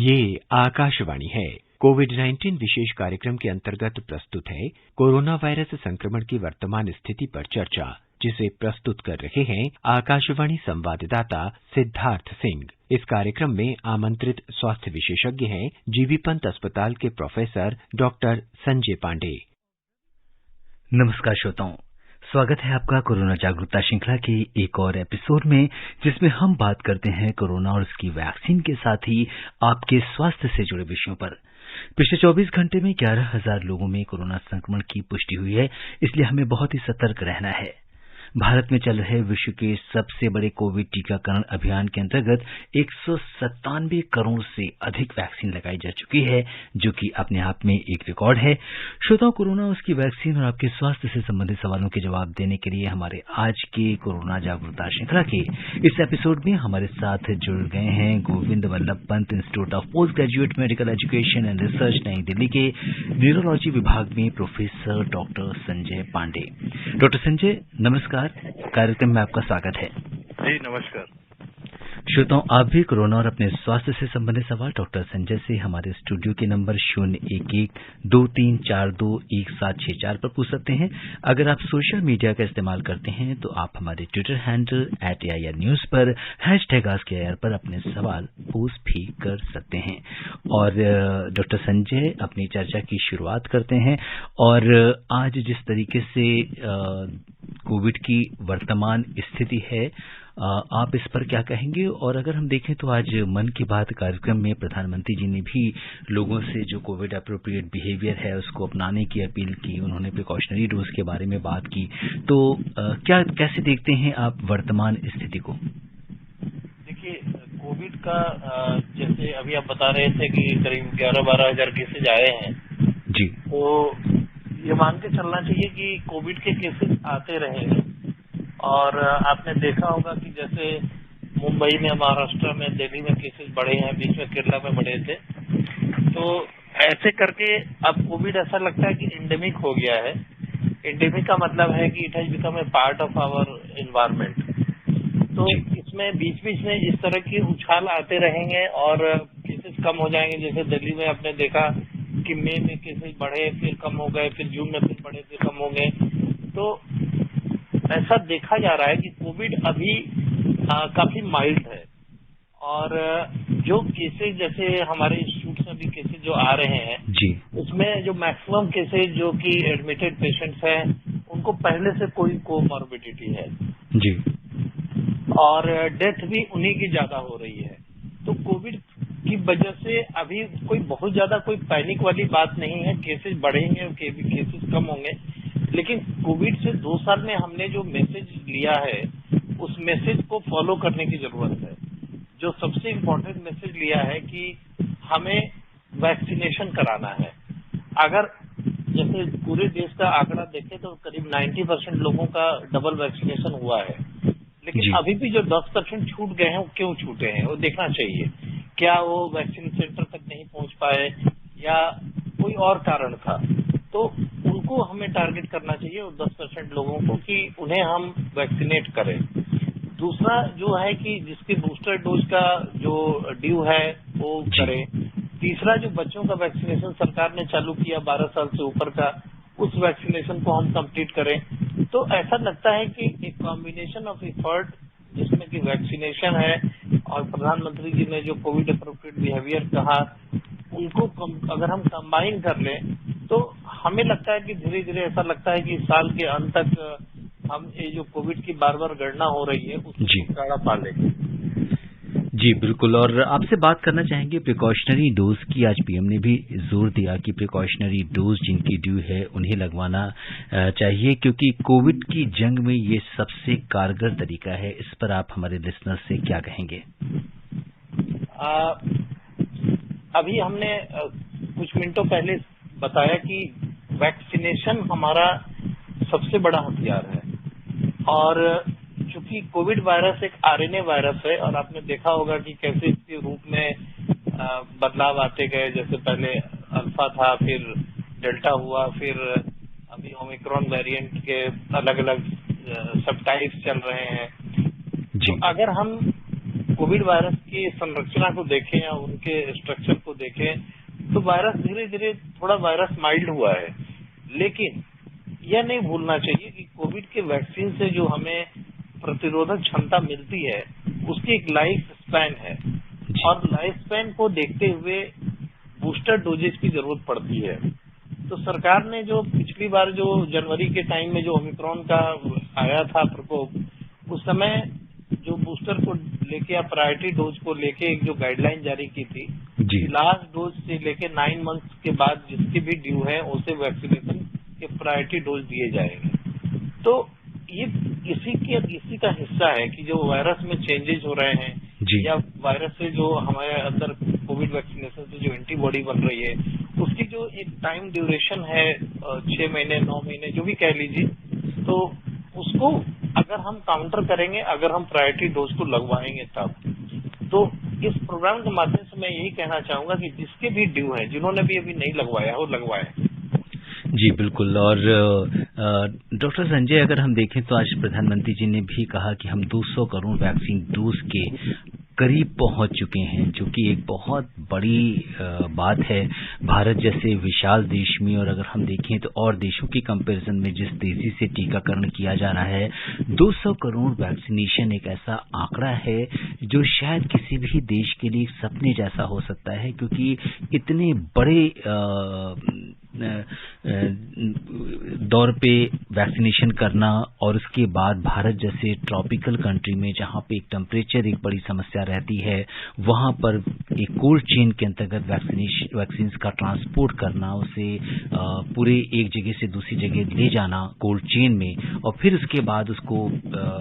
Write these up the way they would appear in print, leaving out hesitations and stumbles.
ये आकाशवाणी है। कोविड-19 विशेष कार्यक्रम के अंतर्गत प्रस्तुत है कोरोना वायरस संक्रमण की वर्तमान स्थिति पर चर्चा, जिसे प्रस्तुत कर रहे हैं आकाशवाणी संवाददाता सिद्धार्थ सिंह। इस कार्यक्रम में आमंत्रित स्वास्थ्य विशेषज्ञ हैं जीबी पंत अस्पताल के प्रोफेसर डॉक्टर संजय पांडे। नमस्कार श्रोताओं, स्वागत है आपका कोरोना जागरूकता श्रृंखला के एक और एपिसोड में, जिसमें हम बात करते हैं कोरोना और उसकी वैक्सीन के साथ ही आपके स्वास्थ्य से जुड़े विषयों पर। पिछले 24 घंटे में 11,000 लोगों में कोरोना संक्रमण की पुष्टि हुई है, इसलिए हमें बहुत ही सतर्क रहना है। भारत में चल रहे विश्व के सबसे बड़े कोविड टीकाकरण अभियान के अंतर्गत 197 करोड़ से अधिक वैक्सीन लगाई जा चुकी है, जो कि अपने आप में एक रिकॉर्ड है। श्रोताओं, कोरोना, उसकी वैक्सीन और आपके स्वास्थ्य से संबंधित सवालों के जवाब देने के लिए हमारे आज के कोरोना जागरूकता श्रृंखला के इस एपिसोड में हमारे साथ जुड़ गए हैं Govind Vallabh Pant institute of post graduate medical education and research, नई दिल्ली के न्यूरोलॉजी विभाग में professor doctor Sanjay Pande. Doctor Sanjay, नमस्कार, कार्यक्रम में आपका स्वागत है। जी नमस्कार। श्रोताओं, आप भी कोरोना और अपने स्वास्थ्य से संबंधित सवाल डॉक्टर संजय से हमारे स्टूडियो के नंबर 011-2342-1764 पर पूछ सकते हैं। अगर आप सोशल मीडिया का इस्तेमाल करते हैं तो आप हमारे ट्विटर हैंडल @AIR News पर #AskAIR पर अपने सवाल पोस्ट भी कर सकते हैं। और डॉक्टर संजय, अपनी चर्चा की शुरुआत करते हैं। और आज जिस तरीके से कोविड की वर्तमान स्थिति है, आप इस पर क्या कहेंगे? और अगर हम देखें तो आज मन की बात कार्यक्रम में प्रधानमंत्री जी ने भी लोगों से जो कोविड अप्रोप्रिएट बिहेवियर है उसको अपनाने की अपील की। उन्होंने प्रिकॉशनरी डोज के बारे में बात की। तो कैसे देखते हैं आप वर्तमान स्थिति को? देखिए, कोविड का जैसे अभी आप बता रहे थे कि करीब 11-12 हजार केसेज आए हैं जी, तो ये मान के चलना चाहिए कि कोविड के केसेज आते रहेंगे। और आपने देखा होगा कि जैसे मुंबई में, महाराष्ट्र में, दिल्ली में केसेस बढ़े हैं, बीच में केरला में बढ़े थे। तो ऐसे करके अब कोविड ऐसा लगता है कि एंडेमिक हो गया है। एंडेमिक का मतलब है कि it has become a part of our environment. तो इसमें बीच बीच में इस तरह के उछाल आते रहेंगे और केसेस कम हो जाएंगे। जैसे दिल्ली में आपने देखा कि मई में केसेस बढ़े, फिर कम हो गए, फिर जून में फिर बढ़े, फिर कम हो गए। तो ऐसा देखा जा रहा है कि कोविड अभी काफी माइल्ड है। और जो केसेज जैसे हमारे इंस्टीट्यूट में भी केसेज जो आ रहे हैं जी, उसमें जो मैक्सिमम केसेज जो कि एडमिटेड पेशेंट्स हैं उनको पहले से कोई कोमॉर्बिडिटी है जी, और डेथ भी उन्हीं की ज्यादा हो रही है। तो कोविड की वजह से अभी कोई बहुत ज्यादा कोई पैनिक वाली बात नहीं है। केसेज बढ़ेंगे और केसेज कम होंगे, लेकिन कोविड से 2 साल में हमने जो मैसेज लिया है उस मैसेज को फॉलो करने की जरूरत है। जो सबसे इम्पोर्टेंट मैसेज लिया है कि हमें वैक्सीनेशन कराना है। अगर जैसे पूरे देश का आंकड़ा देखें तो करीब 90% लोगों का डबल वैक्सीनेशन हुआ है, लेकिन अभी भी जो 10% छूट गए हैं वो क्यों छूटे हैं वो देखना चाहिए। क्या वो वैक्सीन सेंटर तक नहीं पहुंच पाए या कोई और कारण था? तो उनको हमें टारगेट करना चाहिए और 10% लोगों को कि उन्हें हम वैक्सीनेट करें। दूसरा जो है कि जिसकी बूस्टर डोज का जो ड्यू है वो करें। तीसरा, जो बच्चों का वैक्सीनेशन सरकार ने चालू किया 12 साल से ऊपर का, उस वैक्सीनेशन को हम कंप्लीट करें। तो ऐसा लगता है कि एक कॉम्बिनेशन ऑफ एफर्ट जिसमें कि वैक्सीनेशन है और प्रधानमंत्री जी ने जो कोविड अप्रोप्रिएट बिहेवियर कहा, उनको अगर हम कंबाइन कर लें तो हमें लगता है कि धीरे धीरे ऐसा लगता है कि साल के अंत तक हम ये जो कोविड की बार बार गणना हो रही है उसको टाड़ा पा लेंगे। जी बिल्कुल। और आपसे बात करना चाहेंगे प्रिकॉशनरी डोज की। आज पीएम ने भी जोर दिया कि प्रिकॉशनरी डोज जिनकी ड्यू है उन्हें लगवाना चाहिए, क्योंकि कोविड की जंग में ये सबसे कारगर तरीका है। इस पर आप हमारे लिसनर्स से क्या कहेंगे? अभी हमने कुछ मिनटों पहले बताया कि वैक्सीनेशन हमारा सबसे बड़ा हथियार है। और चूंकि कोविड वायरस एक आरएनए वायरस है और आपने देखा होगा कि कैसे इसके रूप में बदलाव आते गए। जैसे पहले अल्फा था, फिर डेल्टा हुआ, फिर अभी ओमिक्रॉन वेरिएंट के अलग अलग सब टाइप्स चल रहे हैं। तो अगर हम कोविड वायरस की संरचना को देखें या उनके स्ट्रक्चर को देखें तो वायरस धीरे धीरे थोड़ा वायरस माइल्ड हुआ है, लेकिन यह नहीं भूलना चाहिए कि कोविड के वैक्सीन से जो हमें प्रतिरोधक क्षमता मिलती है उसकी एक लाइफ स्पैन है, और लाइफ स्पैन को देखते हुए बूस्टर डोजेज की जरूरत पड़ती है। तो सरकार ने जो पिछली बार जो जनवरी के टाइम में जो ओमिक्रॉन का आया था प्रकोप, उस समय जो बूस्टर को लेके या प्रायोरिटी डोज को लेके एक जो गाइडलाइन जारी की थी, लास्ट डोज से लेके 9 मंथ्स के बाद जिसकी भी ड्यू है उसे वैक्सीनेशन के प्रायोरिटी डोज दिए जाएंगे। तो ये इसी का हिस्सा है कि जो वायरस में चेंजेस हो रहे हैं या वायरस से जो हमारे अंदर कोविड वैक्सीनेशन से जो एंटीबॉडी बन रही है उसकी जो एक टाइम ड्यूरेशन है 6 महीने 9 महीने जो भी कह लीजिए, तो उसको अगर हम काउंटर करेंगे, अगर हम प्रायोरिटी डोज को लगवाएंगे तब। तो इस प्रोग्राम के माध्यम से मैं यही कहना चाहूंगा कि जिसके भी ड्यू है, जिन्होंने भी अभी नहीं लगवाया वो लगवाए। जी बिल्कुल। और डॉक्टर संजय, अगर हम देखें तो आज प्रधानमंत्री जी ने भी कहा कि हम 200 करोड़ वैक्सीन डोज के करीब पहुंच चुके हैं, जो कि एक बहुत बड़ी बात है भारत जैसे विशाल देश में। और अगर हम देखें तो और देशों की कंपैरिजन में जिस तेजी से टीकाकरण किया जा रहा है, 200 करोड़ वैक्सीनेशन एक ऐसा आंकड़ा है जो शायद किसी भी देश के लिए सपने जैसा हो सकता है, क्योंकि इतने बड़े दौर पे वैक्सीनेशन करना और उसके बाद भारत जैसे ट्रॉपिकल कंट्री में जहां पे एक टेम्परेचर एक बड़ी समस्या रहती है, वहां पर एक कोल्ड चेन के अंतर्गत वैक्सीन का ट्रांसपोर्ट करना, उसे पूरे एक जगह से दूसरी जगह ले जाना कोल्ड चेन में, और फिर उसके बाद उसको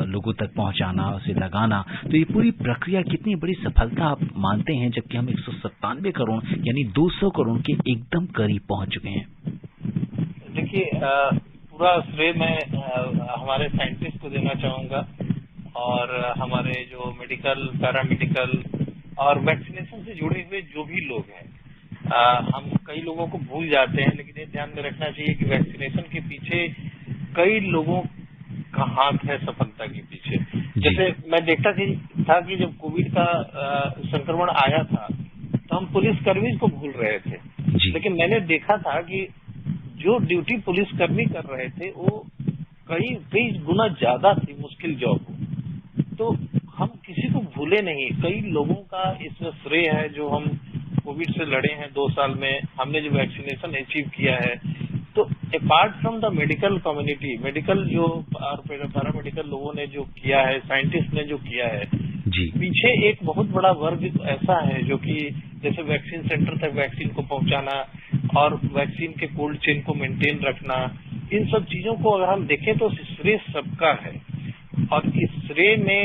लोगों तक पहुंचाना, उसे लगाना, तो ये पूरी प्रक्रिया कितनी बड़ी सफलता आप मानते हैं, जबकि हम 197 करोड़ यानी 200 करोड़ के एकदम करीब पहुंच चुके हैं। देखिए, पूरा श्रेय मैं हमारे साइंटिस्ट को देना चाहूंगा और हमारे जो मेडिकल, पैरामेडिकल और वैक्सीनेशन से जुड़े हुए जो भी लोग हैं। हम कई लोगों को भूल जाते हैं, लेकिन ये ध्यान में रखना चाहिए कि वैक्सीनेशन के पीछे कई लोगों का हाथ है सफलता के पीछे। जैसे मैं देखता था कि जब कोविड का संक्रमण आया था तो हम पुलिसकर्मी को भूल रहे थे, लेकिन मैंने देखा था कि जो ड्यूटी पुलिसकर्मी कर रहे थे वो कई गुना ज्यादा थी मुश्किल जॉब। तो हम किसी को भूले नहीं, कई लोगों का इसमें श्रेय है जो हम कोविड से लड़े हैं 2 साल में, हमने जो वैक्सीनेशन अचीव किया है। तो apart from the medical community, medical जो और पैरामेडिकल लोगों ने जो किया है, साइंटिस्ट ने जो किया है, पीछे एक बहुत बड़ा वर्ग ऐसा है जो कि जैसे वैक्सीन सेंटर तक वैक्सीन को पहुंचाना और वैक्सीन के कोल्ड चेन को मेंटेन रखना, इन सब चीजों को अगर हम देखें तो श्रेय सबका है। और इस श्रेय में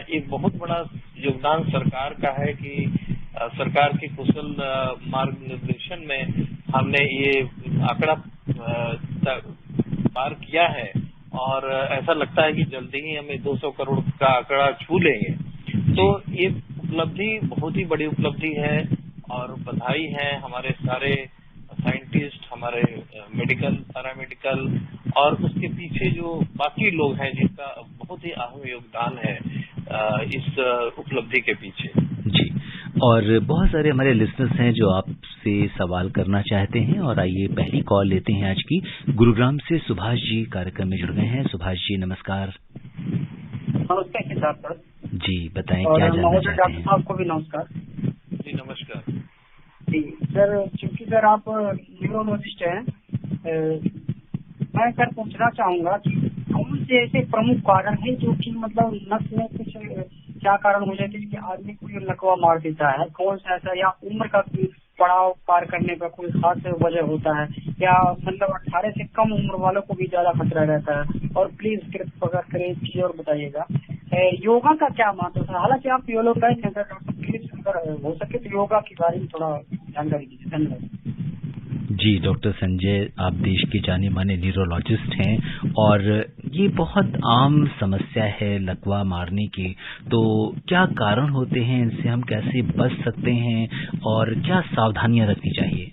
एक बहुत बड़ा योगदान सरकार का है कि सरकार के कुशल मार्गनिर्देशन में हमने ये आंकड़ा पार किया है, और ऐसा लगता है कि जल्दी ही हमें 200 करोड़ का आंकड़ा छू लेंगे। तो ये उपलब्धि बहुत ही बड़ी उपलब्धि है और बधाई है हमारे सारे साइंटिस्ट, हमारे मेडिकल, पैरामेडिकल और उसके पीछे जो बाकी लोग हैं जिनका बहुत ही अहम योगदान है इस उपलब्धि के पीछे। जी, और बहुत सारे हमारे लिसनर्स हैं जो आपसे सवाल करना चाहते हैं, और आइए पहली कॉल लेते हैं आज की। गुरुग्राम से सुभाष जी कार्यक्रम में जुड़ गए हैं। सुभाष जी नमस्कार। नमस्कार सिद्धार्थ सर। जी बताएं क्या जानना चाहते हैं। डॉक्टर साहब को भी नमस्कार। जी नमस्कार। जी सर, चूंकि सर आप न्यूरोलॉजिस्ट हैं, मैं सर पूछना चाहूंगा कि कौन से ऐसे प्रमुख कारण हैं जो कि मतलब नस में कुछ क्या कारण हो जाते हैं कि आदमी को लकवा मार देता है, कौन सा ऐसा, या उम्र का पड़ाव पार करने का कोई खास वजह होता है, या मतलब 18 से कम उम्र वालों को भी ज्यादा खतरा रहता है? और प्लीज कृपया करें एक चीज और बताइएगा, योगा का क्या महत्व है? हालांकि आप योगा हैं सर, प्लीज अगर हो सके तो योगा के बारे में थोड़ा जानकारी दीजिए। धन्यवाद। जी डॉक्टर संजय, आप देश के जाने माने न्यूरोलॉजिस्ट हैं और ये बहुत आम समस्या है लकवा मारने की, तो क्या कारण होते हैं, इनसे हम कैसे बच सकते हैं और क्या सावधानियां रखनी चाहिए?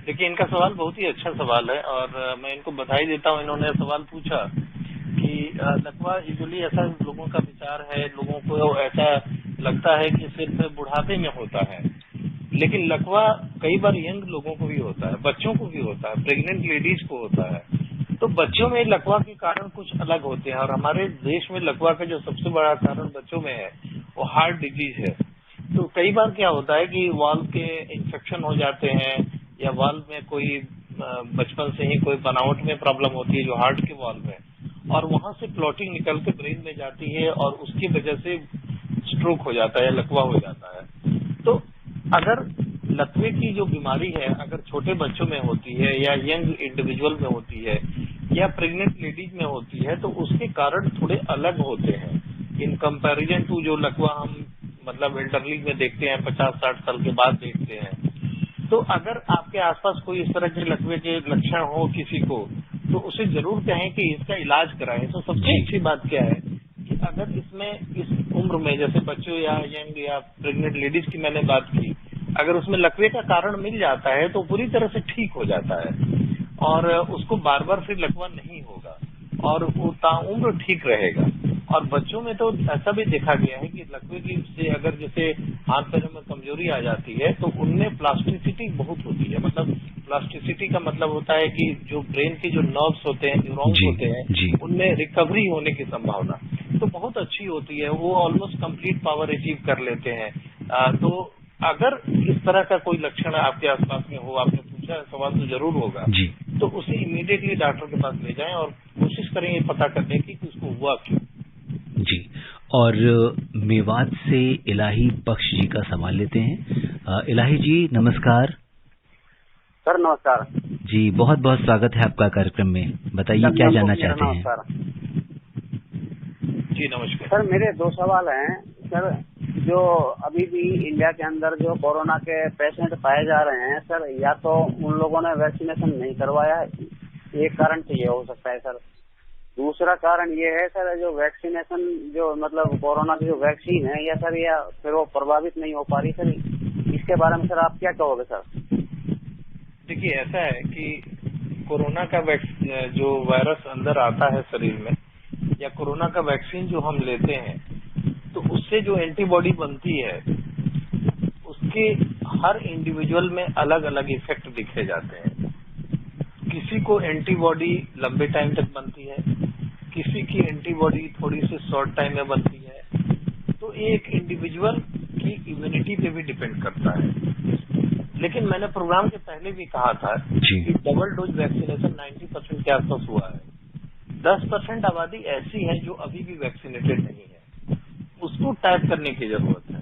देखिए, इनका सवाल बहुत ही अच्छा सवाल है और मैं इनको बधाई देता हूँ, इन्होंने सवाल पूछा कि लकवा यूजुअली ऐसा लोगों का विचार है, लोगों को ऐसा लगता है कि सिर्फ बुढ़ापे में होता है, लेकिन लकवा कई बार यंग लोगों को भी होता है, बच्चों को भी होता है, प्रेग्नेंट लेडीज को होता है। तो बच्चों में लकवा के कारण कुछ अलग होते हैं, और हमारे देश में लकवा का जो सबसे बड़ा कारण बच्चों में है वो हार्ट डिजीज है। तो कई बार क्या होता है कि वाल्व के इन्फेक्शन हो जाते हैं, या वाल्व में कोई बचपन से ही कोई बनावट में प्रॉब्लम होती है जो हार्ट के वाल्व है, और वहां से क्लॉटिंग निकल के ब्रेन में जाती है और उसकी वजह से स्ट्रोक हो जाता है, लकवा हो जाता है। तो अगर लकवे की जो बीमारी है अगर छोटे बच्चों में होती है, या यंग इंडिविजुअल में होती है, या प्रेग्नेंट लेडीज में होती है, तो उसके कारण थोड़े अलग होते हैं इन कंपैरिजन टू जो लकवा हम मतलब एल्डरली में देखते हैं, 50-60 साल के बाद देखते हैं। तो अगर आपके आसपास कोई इस तरह के लकवे के लक्षण हो किसी को, तो उसे जरूर कहें कि इसका इलाज कराएं। तो सबसे अच्छी बात क्या है कि अगर इसमें इस उम्र में, जैसे बच्चों या यंग या प्रेग्नेंट लेडीज की मैंने बात की, अगर उसमें लकवे का कारण मिल जाता है तो पूरी तरह से ठीक हो जाता है, और उसको बार बार फिर लकवा नहीं होगा, और वो ताउम्र ठीक रहेगा। और बच्चों में तो ऐसा भी देखा गया है कि लकवे की से अगर जैसे हाथ पैरों में कमजोरी आ जाती है, तो उनमें प्लास्टिसिटी बहुत होती है। मतलब प्लास्टिसिटी का मतलब होता है कि जो ब्रेन के जो नर्व्स होते हैं, न्यूरॉन्स होते हैं, उनमें रिकवरी होने की संभावना तो बहुत अच्छी होती है, वो ऑलमोस्ट कंप्लीट पावर अचीव कर लेते हैं। तो अगर इस तरह का कोई लक्षण आपके आसपास में हो, आपने पूछा सवाल तो जरूर होगा, तो उसे इमीडिएटली डॉक्टर के पास ले जाएं और कोशिश करें ये पता करने की कि उसको हुआ क्यों। जी, और मेवात से इलाही बख्श जी का सवाल लेते हैं। इलाही जी नमस्कार। सर नमस्कार जी, बहुत बहुत स्वागत है आपका कार्यक्रम में। बताइए क्या जानना चाहते हैं। जी नमस्कार सर, मेरे दो सवाल हैं। सर, जो अभी भी इंडिया के अंदर जो कोरोना के पेशेंट पाए जा रहे हैं सर, या तो उन लोगों ने वैक्सीनेशन नहीं करवाया, एक कारण तो ये हो सकता है सर। दूसरा कारण ये है सर, जो वैक्सीनेशन जो मतलब कोरोना की जो वैक्सीन है या सर, या फिर वो प्रभावित नहीं हो पा रही सर, इसके बारे में सर आप क्या कहोगे सर? देखिए, ऐसा है कि कोरोना का जो वायरस अंदर आता है शरीर में, या कोरोना का वैक्सीन जो हम लेते हैं, तो उससे जो एंटीबॉडी बनती है उसके हर इंडिविजुअल में अलग अलग इफेक्ट दिखे जाते हैं। किसी को एंटीबॉडी लंबे टाइम तक बनती है, किसी की एंटीबॉडी थोड़ी सी शॉर्ट टाइम में बनती है। तो एक इंडिविजुअल की इम्यूनिटी पे भी डिपेंड करता है। लेकिन मैंने प्रोग्राम के पहले भी कहा था कि डबल डोज वैक्सीनेशन 90% के आसपास हुआ है। 10% आबादी ऐसी है जो अभी भी वैक्सीनेटेड नहीं है, उसको टैप करने की जरूरत है।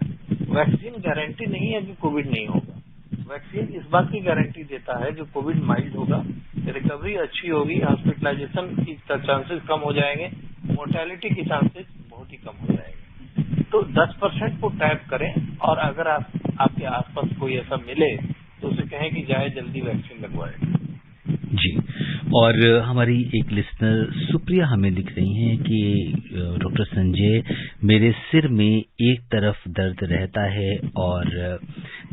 वैक्सीन गारंटी नहीं है कि कोविड नहीं होगा, वैक्सीन इस बात की गारंटी देता है जो कोविड माइल्ड होगा, रिकवरी अच्छी होगी, हॉस्पिटलाइजेशन की चांसेस कम हो जाएंगे, मोर्टेलिटी की चांसेस बहुत ही कम हो जाएंगे। तो 10% को टैप करें, और अगर आपके आसपास कोई ऐसा मिले तो उसे कहें कि जाए जल्दी वैक्सीन लगवाए। जी, और हमारी एक लिसनर सुप्रिया हमें लिख रही हैं कि डॉक्टर संजय, मेरे सिर में एक तरफ दर्द रहता है, और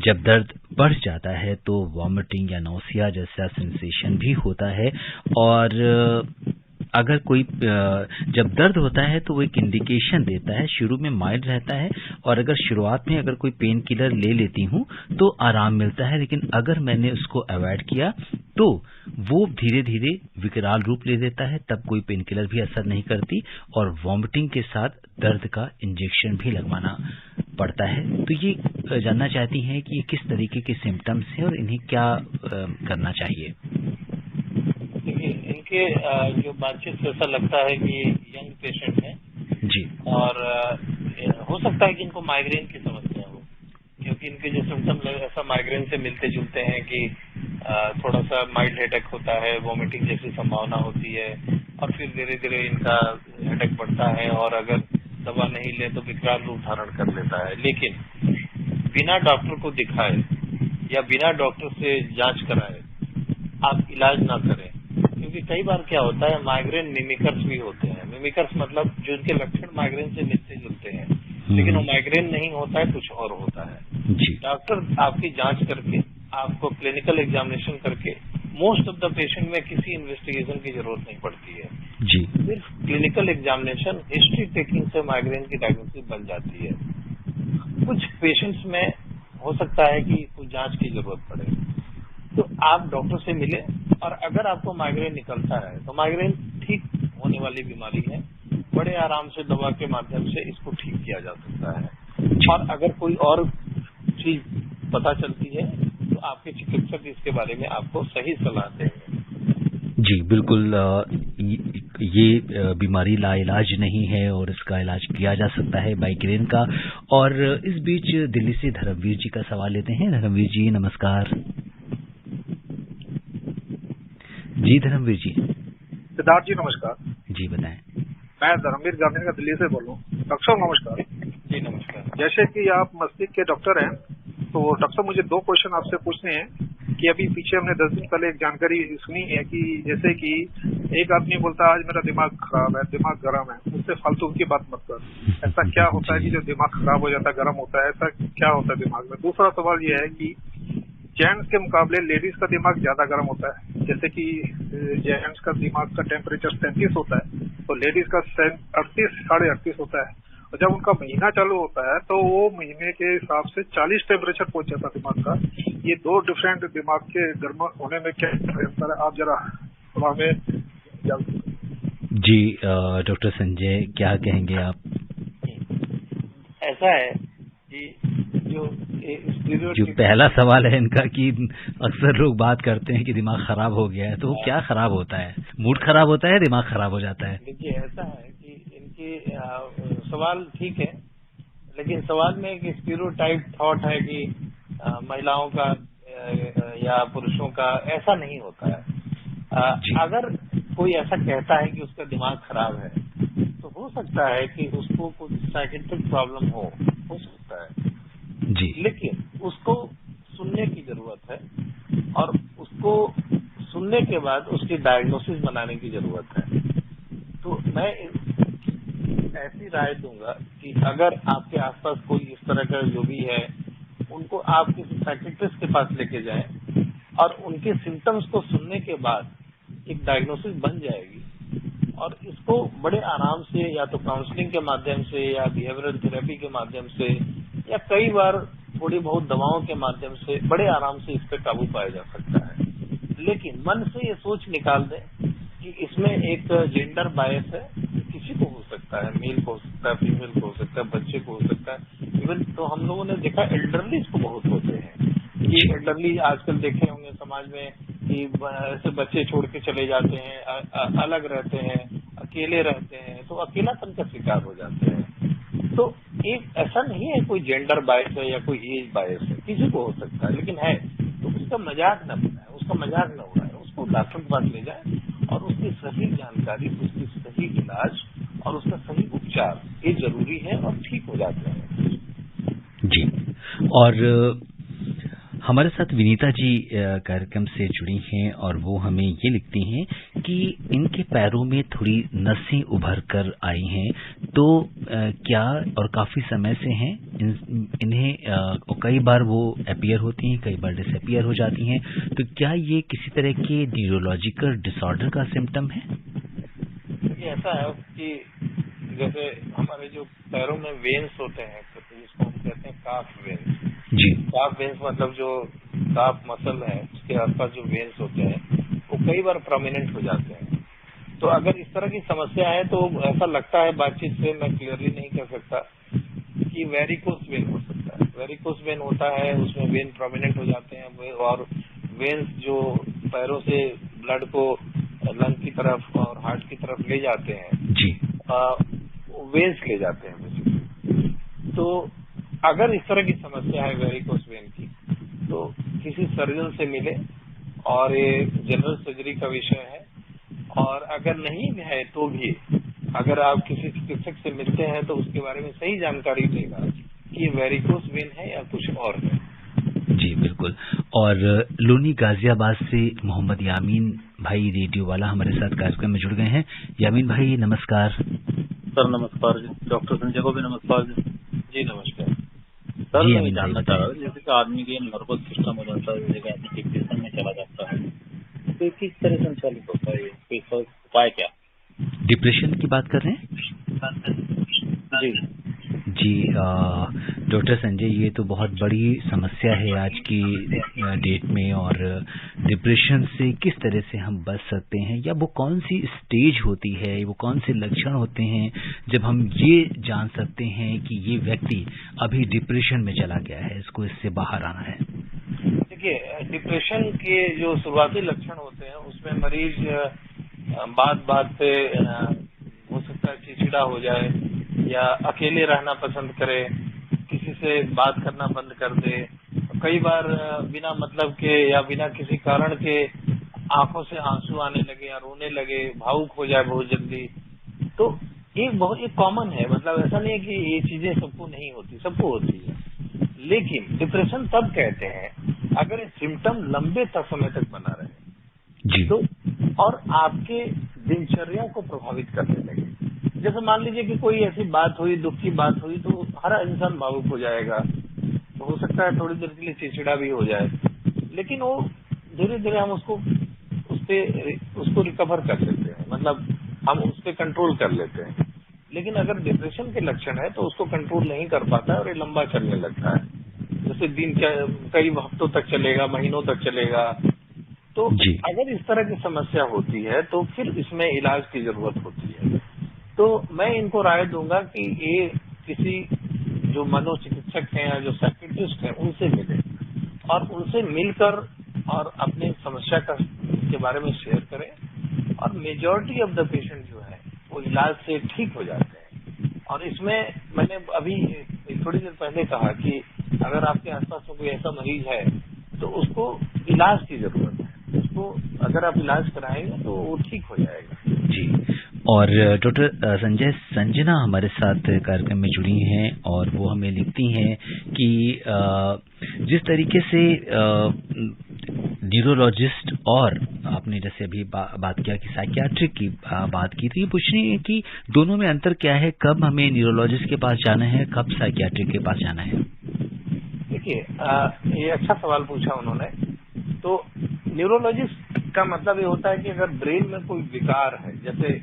जब दर्द बढ़ जाता है तो वॉमिटिंग या नौसिया जैसा सेंसेशन भी होता है, और अगर कोई जब दर्द होता है तो वो एक इंडिकेशन देता है। शुरू में माइल्ड रहता है, और अगर शुरुआत में अगर कोई पेन किलर ले लेती हूँ तो आराम मिलता है, लेकिन अगर मैंने उसको अवॉइड किया तो वो धीरे धीरे विकराल रूप ले लेता है, तब कोई पेन किलर भी असर नहीं करती, और वॉमिटिंग के साथ दर्द का इंजेक्शन भी लगवाना पड़ता है। तो ये जानना चाहती हैं कि ये किस तरीके के सिम्टम्स हैं और इन्हें क्या करना चाहिए। इनके जो बातचीत से ऐसा लगता है कि यंग पेशेंट हैं जी, और हो सकता है कि इनको माइग्रेन की समस्या हो, क्योंकि इनके जो सिम्टम्स ऐसा माइग्रेन से मिलते जुलते हैं कि थोड़ा सा माइल्ड हेडेक होता है, वॉमिटिंग जैसी संभावना होती है, और फिर धीरे धीरे इनका हेडेक बढ़ता है, और अगर दवा नहीं ले तो विकराल रूप धारण कर लेता है। लेकिन बिना डॉक्टर को दिखाए या बिना डॉक्टर से जांच कराए आप इलाज ना करें, क्योंकि कई बार क्या होता है, माइग्रेन मिमिकर्स भी होते हैं। मिमिकर्स मतलब जो इनके लक्षण माइग्रेन से मिलते जुलते हैं, लेकिन वो माइग्रेन नहीं होता है, कुछ और होता है। डॉक्टर आपकी जांच करके, आपको क्लिनिकल एग्जामिनेशन करके, मोस्ट ऑफ द पेशेंट में किसी इन्वेस्टिगेशन की जरूरत नहीं पड़ती है जी, सिर्फ क्लिनिकल एग्जामिनेशन, हिस्ट्री टेकिंग से माइग्रेन की डायग्नोसिस बन जाती है। पेशेंट्स में हो सकता है कि कुछ जांच की जरूरत पड़े, तो आप डॉक्टर से मिले, और अगर आपको माइग्रेन निकलता है तो माइग्रेन ठीक होने वाली बीमारी है, बड़े आराम से दवा के माध्यम से इसको ठीक किया जा सकता है। और अगर कोई और चीज पता चलती है तो आपके चिकित्सक इसके बारे में आपको सही सलाह देंगे। जी बिल्कुल, ये बीमारी लाइलाज नहीं है और इसका इलाज किया जा सकता है माइग्रेन का। और इस बीच दिल्ली से धर्मवीर जी का सवाल लेते हैं। धर्मवीर जी नमस्कार। जी धर्मवीर जी। सिद्धार्थ जी नमस्कार। जी बताएं। मैं धर्मवीर गांधी का दिल्ली से बोल रहा हूँ। डॉक्टर साहब नमस्कार। जी नमस्कार। जैसे कि आप मस्तिष्क के डॉक्टर हैं, तो डॉक्टर साहब मुझे 2 क्वेश्चन आपसे पूछने हैं कि अभी पीछे हमने 10 दिन पहले एक जानकारी सुनी है कि जैसे कि एक आदमी बोलता है आज मेरा दिमाग खराब है, दिमाग गर्म है, उससे फालतू की बात मत कर। ऐसा क्या होता है कि जो दिमाग खराब हो जाता है, गर्म होता है, ऐसा क्या होता है दिमाग में? दूसरा सवाल ये है कि जेंट्स के मुकाबले लेडीज का दिमाग ज्यादा गर्म होता है। जैसे कि जेंट्स का दिमाग का टेम्परेचर 37 होता है, तो लेडीज का 38 साढ़े 38 होता है। और जब उनका महीना चालू होता है तो वो महीने के हिसाब से 40 टेम्परेचर पहुंच जाता है दिमाग का। ये 2 डिफरेंट दिमाग के गर्म होने में क्या अंतर है, आप जरा हमें जी डॉक्टर संजय क्या कहेंगे आप? ऐसा है कि जो पहला सवाल है इनका कि अक्सर लोग बात करते हैं कि दिमाग खराब हो गया है, तो वो क्या खराब होता है? मूड खराब होता है, दिमाग खराब हो जाता है? देखिए ऐसा है कि इनकी सवाल ठीक है, लेकिन सवाल में एक स्टीरियोटाइप थॉट है कि महिलाओं का या पुरुषों का ऐसा नहीं होता है। अगर कोई ऐसा कहता है कि उसका दिमाग खराब है तो हो सकता है कि उसको कुछ साइकेट्रिक प्रॉब्लम हो सकता है जी, लेकिन उसको सुनने की जरूरत है और उसको सुनने के बाद उसकी डायग्नोसिस बनाने की जरूरत है। तो मैं ऐसी राय दूंगा कि अगर आपके आसपास कोई इस तरह का जो भी है, उनको आप किसी साइकियाट्रिस्ट के पास लेके जाएं और उनके सिम्टम्स को सुनने के बाद एक डायग्नोसिस बन जाएगी और इसको बड़े आराम से या तो काउंसलिंग के माध्यम से या बिहेवियरल थेरेपी के माध्यम से या कई बार थोड़ी बहुत दवाओं के माध्यम से बड़े आराम से इस पे काबू पाया जा सकता है। लेकिन मन से ये सोच निकाल दें कि इसमें एक जेंडर बायस है, किसी को हो सकता है, मेल को हो सकता है, फीमेल को हो सकता है, बच्चे को हो सकता है। इवन तो हम लोगों ने देखा एल्डरलीज को बहुत होते हैं। ये एल्डरली आजकल देखे होंगे समाज में कि ऐसे बच्चे छोड़ के चले जाते हैं, अलग रहते हैं, अकेले रहते हैं, तो अकेलापन का शिकार हो जाते हैं। तो एक ऐसा नहीं है कोई जेंडर बायस है या कोई एज बायस है, किसी को हो सकता है, लेकिन है तो उसका मजाक न बनाए, उसका मजाक न उड़ाए, उसको डॉक्टर के पास ले जाए और उसकी सही जानकारी, उसकी सही इलाज और उसका सही उपचार ये जरूरी है और ठीक हो जाते हैं। जी, और हमारे साथ विनीता जी कार्यक्रम से जुड़ी हैं और वो हमें ये लिखती हैं कि इनके पैरों में थोड़ी नसें उभर कर आई हैं, तो क्या और काफी समय से हैं इन्हें कई बार वो अपीयर होती हैं, कई बार डिसअपीयर हो जाती हैं, तो क्या ये किसी तरह के न्यूरोलॉजिकल डिसऑर्डर का सिम्टम है? ऐसा है कि जैसे हमारे जो पैरों में वेन्स होते हैं, तो जिसको हम कहते हैं काफ वेन्स। जी, काफ वेन्स मतलब जो काफ मसल है उसके आसपास जो वेन्स होते हैं वो कई बार प्रोमिनेंट हो जाते हैं। तो अगर इस तरह की समस्या है तो ऐसा लगता है बातचीत से, मैं क्लियरली नहीं कह सकता, कि वेरिकोस वेन हो सकता है। वेरिकोस वेन होता है, उसमें वेन प्रोमिनेंट हो जाते हैं और वेन्स जो पैरों से ब्लड को लंग की तरफ और हार्ट की तरफ ले जाते हैं जी, वेन्स ले जाते हैं बेसिकली। तो अगर इस तरह की समस्या है वेरिकोस वेन की, तो किसी सर्जन से मिले और ये जनरल सर्जरी का विषय है। और अगर नहीं है तो भी अगर आप किसी चिकित्सक से मिलते हैं तो उसके बारे में सही जानकारी देगा कि ये वेरिकोस वेन है या कुछ और है। जी बिल्कुल। और लोनी गाजियाबाद से मोहम्मद यामीन भाई रेडियो वाला हमारे साथ कार्यक्रम में जुड़ गए हैं। यामीन भाई नमस्कार। सर नमस्कार जी। डॉक्टर संजय को भी नमस्कार जी। जी नमस्कार सर। मैं जानना चाह रहा था, जैसे कि आदमी के नर्वस सिस्टम हो जाता है, जैसे आदमी डिप्रेशन में चला जाता है, तो किस तरह संचालित होता है, इसका उपाय क्या? डिप्रेशन की बात कर रहे हैं? जी जी डॉक्टर संजय, ये तो बहुत बड़ी समस्या है आज की डेट में, और डिप्रेशन से किस तरह से हम बच सकते हैं, या वो कौन सी स्टेज होती है, वो कौन से लक्षण होते हैं जब हम ये जान सकते हैं कि ये व्यक्ति अभी डिप्रेशन में चला गया है, इसको इससे बाहर आना है? देखिए, डिप्रेशन के जो शुरुआती लक्षण होते हैं उसमें मरीज बात पे हो सकता है चिड़चिड़ा हो जाए, या अकेले रहना पसंद करे, किसी से बात करना बंद कर दे, कई बार बिना मतलब के या बिना किसी कारण के आंखों से आंसू आने लगे या रोने लगे, भावुक हो जाए बहुत जल्दी। तो एक कॉमन है, मतलब ऐसा नहीं है कि ये चीजें सबको नहीं होती, सबको होती है। लेकिन डिप्रेशन तब कहते हैं अगर ये सिम्टम लंबे तक समय तक बना रहे जी। तो, और आपके दिनचर्या को प्रभावित करने लगे। जैसे मान लीजिए कि कोई ऐसी बात हुई, दुख की बात हुई, तो हर इंसान भावुक हो जाएगा, तो हो सकता है थोड़ी देर के लिए चिड़चिड़ा भी हो जाए, लेकिन वो धीरे धीरे हम उसको रिकवर कर लेते हैं, मतलब हम उस पर कंट्रोल कर लेते हैं। लेकिन अगर डिप्रेशन के लक्षण है तो उसको कंट्रोल नहीं कर पाता है और ये लंबा चलने लगता है, जैसे कई हफ्तों तक चलेगा, महीनों तक चलेगा। तो अगर इस तरह की समस्या होती है तो फिर इसमें इलाज की जरूरत होती है। तो मैं इनको राय दूंगा कि ये किसी जो मनोचिकित्सक हैं या जो साइकियाट्रिस्ट हैं उनसे मिले, और उनसे मिलकर और अपनी समस्या के बारे में शेयर करें, और मेजॉरिटी ऑफ द पेशेंट जो है वो इलाज से ठीक हो जाते हैं। और इसमें मैंने अभी थोड़ी देर पहले कहा कि अगर आपके आसपास में कोई ऐसा मरीज है तो उसको इलाज की जरूरत है, उसको अगर आप इलाज कराएंगे तो वो ठीक हो जाएगा। जी। और डॉक्टर संजय, संजना हमारे साथ कार्यक्रम में जुड़ी हैं और वो हमें लिखती हैं कि जिस तरीके से न्यूरोलॉजिस्ट और आपने जैसे अभी बात किया कि साइकियाट्रिक की बात की, तो ये पूछ रही है कि दोनों में अंतर क्या है, कब हमें न्यूरोलॉजिस्ट के पास जाना है, कब साइकियाट्रिक के पास जाना है? देखिए, ये अच्छा सवाल पूछा उन्होंने। तो न्यूरोलॉजिस्ट का मतलब ये होता है कि अगर ब्रेन में कोई विकार है, जैसे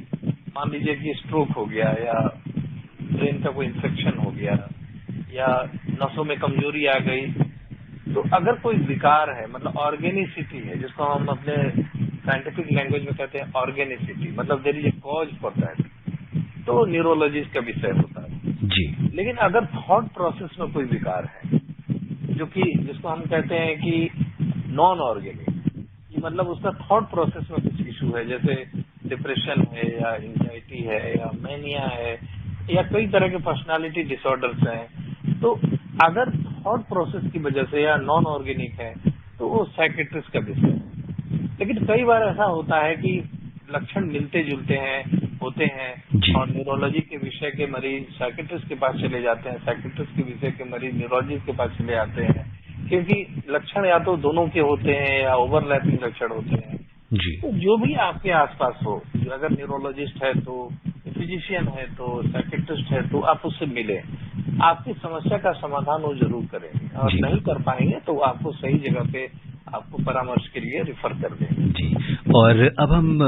मान लीजिए कि स्ट्रोक हो गया, या ब्रेन का कोई इन्फेक्शन हो गया, या नसों में कमजोरी आ गई, तो अगर कोई विकार है, मतलब ऑर्गेनिसिटी है, जिसको हम अपने साइंटिफिक लैंग्वेज में कहते हैं ऑर्गेनिसिटी, मतलब there is a cause for that, तो न्यूरोलॉजिस्ट का विषय होता है जी। लेकिन अगर थॉट प्रोसेस में कोई विकार है, जिसको हम कहते हैं कि नॉन ऑर्गेनिक, मतलब उसका थॉट प्रोसेस में कुछ इशू है, जैसे डिप्रेशन है, या एंजाइटी है, या मैनिया है, या कई तरह के पर्सनालिटी डिसऑर्डर्स हैं, तो अगर थॉट प्रोसेस की वजह से या नॉन ऑर्गेनिक है तो वो साइकियाट्रिस्ट का विषय है। लेकिन कई बार ऐसा होता है कि लक्षण मिलते जुलते होते हैं और न्यूरोलॉजी के विषय के मरीज साइकियाट्रिस्ट के पास चले जाते हैं, साइकियाट्रिस्ट के विषय के मरीज न्यूरोलॉजिस्ट के पास चले आते हैं, क्योंकि लक्षण या तो दोनों के होते हैं या ओवरलैपिंग लक्षण होते हैं जी। तो जो भी आपके आसपास हो, अगर न्यूरोलॉजिस्ट है तो, फिजिशियन है तो, साइकियाट्रिस्ट है तो आप उससे मिले, आपकी समस्या का समाधान वो जरूर करेंगे, और नहीं कर पाएंगे तो आपको सही जगह पे आपको परामर्श के लिए रिफर कर देंगे जी। और अब हम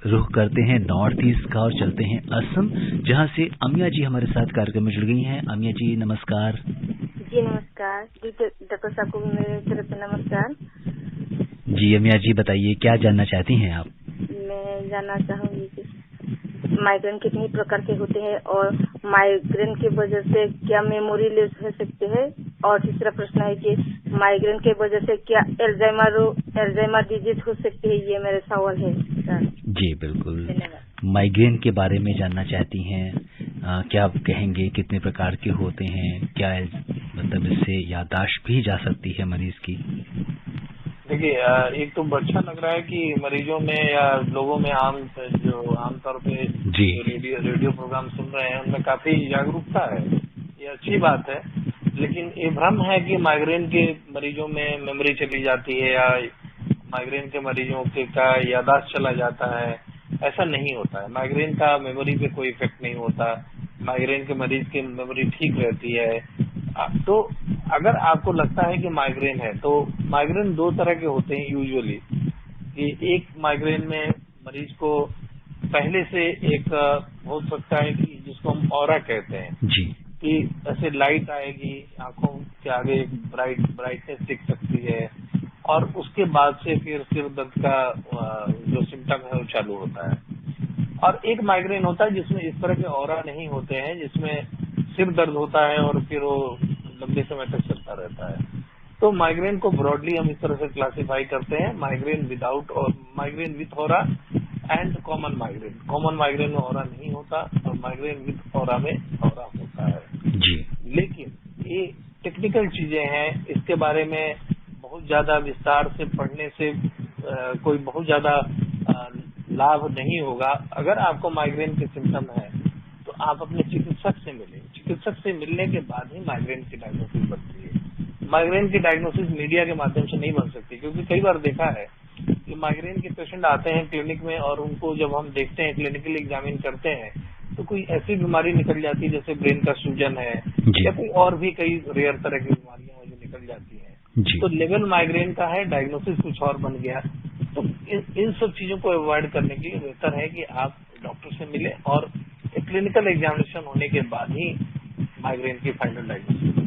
रुख करते हैं नॉर्थ ईस्ट का और चलते हैं असम, जहां से अमिया जी हमारे साथ कार्यक्रम में जुड़ गई हैं। अमिया जी नमस्कार। जी नमस्कार जी, डॉक्टर साहब को मेरे तरफ से नमस्कार जी। अमिया जी बताइए, क्या जानना चाहती हैं आप? मैं जानना चाहूंगी कि माइग्रेन कितनी प्रकार के होते हैं, और माइग्रेन की वजह से क्या मेमोरी लॉस हो सकते हैं, और तीसरा प्रश्न है कि माइग्रेन के वजह से क्या एल्जाइमर डिजीज हो सकती है, ये मेरे सवाल है सर। जी बिल्कुल, माइग्रेन के बारे में जानना चाहती हैं, क्या आप कहेंगे कितने प्रकार के होते हैं, क्या मतलब इससे याददाश्त भी जा सकती है मरीज की? देखिए, एक तो अच्छा लग रहा है कि मरीजों में या लोगों में आमतौर पे रेडियो प्रोग्राम सुन रहे हैं उनमें काफी जागरूकता है, ये अच्छी बात है। लेकिन ये भ्रम है कि माइग्रेन के मरीजों में मेमोरी चली जाती है या माइग्रेन के मरीजों का याददाश्त चला जाता है, ऐसा नहीं होता है। माइग्रेन का मेमोरी पे कोई इफेक्ट नहीं होता, माइग्रेन के मरीज की मेमोरी ठीक रहती है। तो अगर आपको लगता है कि माइग्रेन है, तो माइग्रेन दो तरह के होते हैं यूजुअली, कि एक माइग्रेन में मरीज को पहले से एक हो सकता है कि जिसको हम ऑरा कहते हैं जी, कि ऐसे लाइट आएगी आंखों के आगे, ब्राइटनेस दिख सकती है, और उसके बाद से फिर सिर दर्द का जो सिम्टम है वो चालू होता है। और एक माइग्रेन होता है जिसमें इस तरह के ऑरा नहीं होते हैं, जिसमें सिर दर्द होता है और फिर वो लंबे समय तक चलता रहता है। तो माइग्रेन को ब्रॉडली हम इस तरह से क्लासिफाई करते हैं, माइग्रेन विदाउट और migraine with aura and common migraine. Common migraine में ऑरा नहीं होता और माइग्रेन विथ ऑरा में ऑरा होता है जी। लेकिन ये टेक्निकल चीजें हैं, इसके बारे में बहुत ज्यादा विस्तार से पढ़ने से कोई बहुत ज्यादा लाभ नहीं होगा। अगर आपको माइग्रेन के सिम्टम है तो आप अपने चिकित्सक से मिलें। चिकित्सक से मिलने के बाद ही माइग्रेन की डायग्नोसिस बनती है। माइग्रेन की डायग्नोसिस मीडिया के माध्यम से नहीं बन सकती, क्योंकि कई बार देखा है कि माइग्रेन के पेशेंट आते हैं क्लिनिक में और उनको जब हम देखते हैं, क्लिनिकली एग्जामिन करते हैं, तो कोई ऐसी बीमारी निकल जाती है जैसे ब्रेन का सूजन है या कोई और भी कई रेयर तरह की बीमारियां हैं जो निकल जाती हैं। तो लेवल माइग्रेन का है, डायग्नोसिस कुछ और बन गया। तो इन सब चीजों को अवॉइड करने के लिए बेहतर है कि आप डॉक्टर से मिलें और क्लिनिकल एग्जामिनेशन होने के बाद ही माइग्रेन की फाइनल डायग्नोसिस।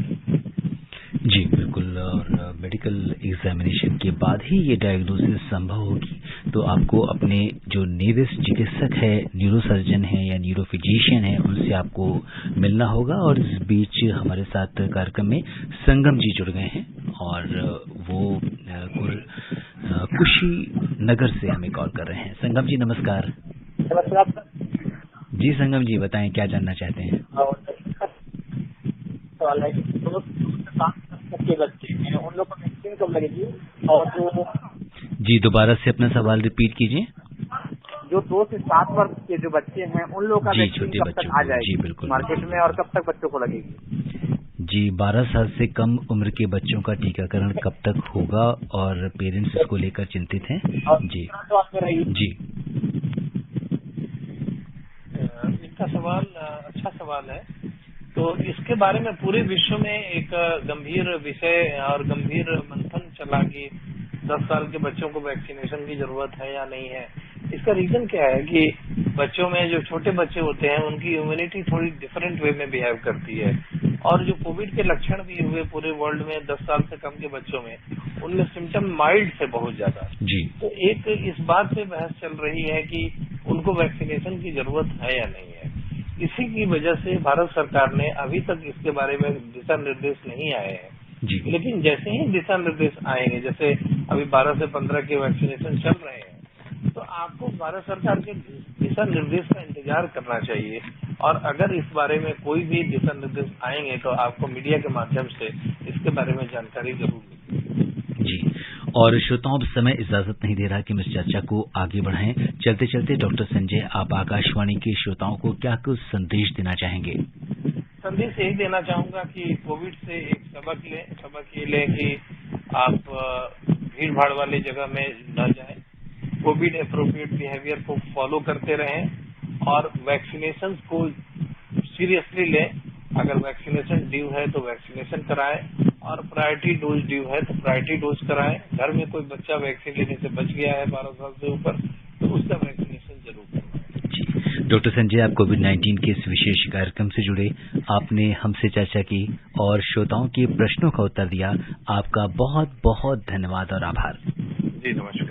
जी बिल्कुल, और मेडिकल एग्जामिनेशन के बाद ही ये डायग्नोसिस संभव होगी। तो आपको अपने जो नियरेस्ट चिकित्सक है, न्यूरोसर्जन है या न्यूरोफिजिशियन है, उनसे आपको मिलना होगा। और इस बीच हमारे साथ कार्यक्रम में संगम जी जुड़ गए हैं और वो कुशीनगर से हमें कॉल कर रहे हैं। संगम जी नमस्कार। नमस्कार जी संगम जी बताएं, क्या जानना चाहते हैं? सवाल है कि 2 से 7 के बच्चे हैं, उन लोगों को वैक्सीन कब लगेगी? और जो जी दोबारा से अपना सवाल रिपीट कीजिए। जो 2 से 7 वर्ष के जो बच्चे हैं उन लोगों का वैक्सीन कब तक आ जाएगी? जी बिल्कुल मार्केट में, और कब तक बच्चों को लगेगी? जी 12 साल से कम उम्र के बच्चों का टीकाकरण कब तक होगा और पेरेंट्स इसको लेकर चिंतित हैं? जी जी इसका सवाल अच्छा सवाल है। तो इसके बारे में पूरे विश्व में एक गंभीर विषय और गंभीर मंथन चला कि 10 साल के बच्चों को वैक्सीनेशन की जरूरत है या नहीं है। इसका रीजन क्या है कि बच्चों में जो छोटे बच्चे होते हैं उनकी इम्यूनिटी थोड़ी डिफरेंट वे में बिहेव करती है, और जो कोविड के लक्षण भी हुए पूरे वर्ल्ड में 10 साल से कम के बच्चों में, उनमें सिम्टम माइल्ड से बहुत ज्यादा। जी तो एक इस बात पे बहस चल रही है कि उनको वैक्सीनेशन की जरूरत है या नहीं है। इसी की वजह से भारत सरकार ने अभी तक इसके बारे में दिशा निर्देश नहीं आए हैं। लेकिन जैसे ही दिशा निर्देश आएंगे, जैसे अभी 12 से 15 के वैक्सीनेशन चल रहे हैं, तो आपको भारत सरकार के दिशा निर्देश का इंतजार करना चाहिए। और अगर इस बारे में कोई भी दिशा निर्देश आएंगे तो आपको मीडिया के माध्यम से इसके बारे में जानकारी जरूर मिलेगी। जी, और श्रोताओं अब समय इजाजत नहीं दे रहा कि हम इस चर्चा को आगे बढ़ाएं। चलते चलते डॉक्टर संजय, आप आकाशवाणी के श्रोताओं को क्या कुछ संदेश देना चाहेंगे? संदेश यही देना चाहूंगा कि कोविड से एक सबक ये लें कि आप भीड़ भाड़ वाली जगह में न जाएं, कोविड एप्रोप्रिएट बिहेवियर को फॉलो करते रहें और वैक्सीनेशन को सीरियसली लें। अगर वैक्सीनेशन ड्यू है तो वैक्सीनेशन कराएं, और प्रायोरिटी डोज ड्यू है तो प्रायोरिटी डोज कराएं। घर में कोई बच्चा वैक्सीन लेने से बच गया है 12 साल से ऊपर, तो उसका वैक्सीनेशन जरूर करवाएं। जी डॉक्टर संजय, आप कोविड-19 के इस विशेष कार्यक्रम से जुड़े, आपने हमसे चर्चा की और श्रोताओं के प्रश्नों का उत्तर दिया। आपका बहुत बहुत धन्यवाद और आभार। जी नमस्कार।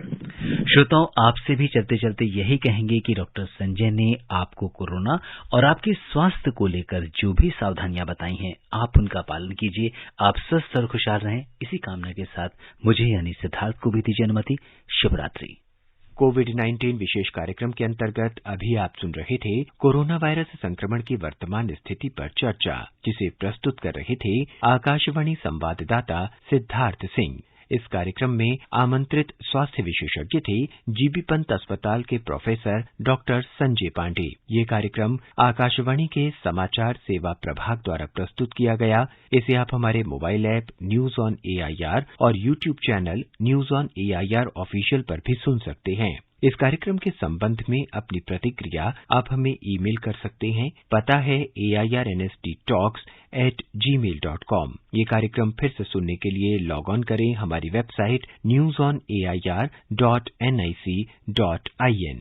श्रोताओं, आपसे भी चलते चलते यही कहेंगे कि डॉक्टर संजय ने आपको कोरोना और आपके स्वास्थ्य को लेकर जो भी सावधानियां बताई हैं, आप उनका पालन कीजिए। आप स्वस्थ और खुशहाल रहें, इसी कामना के साथ मुझे यानी सिद्धार्थ को भी दीजिए अनुमति। शुभ रात्रि। कोविड-19 विशेष कार्यक्रम के अंतर्गत अभी आप सुन रहे थे कोरोना वायरस संक्रमण की वर्तमान स्थिति पर चर्चा, जिसे प्रस्तुत कर रहे थे आकाशवाणी संवाददाता सिद्धार्थ सिंह। इस कार्यक्रम में आमंत्रित स्वास्थ्य विशेषज्ञ थे जीबी पंत अस्पताल के प्रोफेसर डॉक्टर संजय पांडे। ये कार्यक्रम आकाशवाणी के समाचार सेवा प्रभाग द्वारा प्रस्तुत किया गया। इसे आप हमारे mobile app news on AIR और YouTube channel news on AIR official पर भी सुन सकते हैं। इस कार्यक्रम के संबंध में अपनी प्रतिक्रिया आप हमें ईमेल कर सकते हैं। पता है airnsttalks@gmail.com। ये कार्यक्रम फिर से सुनने के लिए लॉग ऑन करें हमारी वेबसाइट newsonair.nic.in।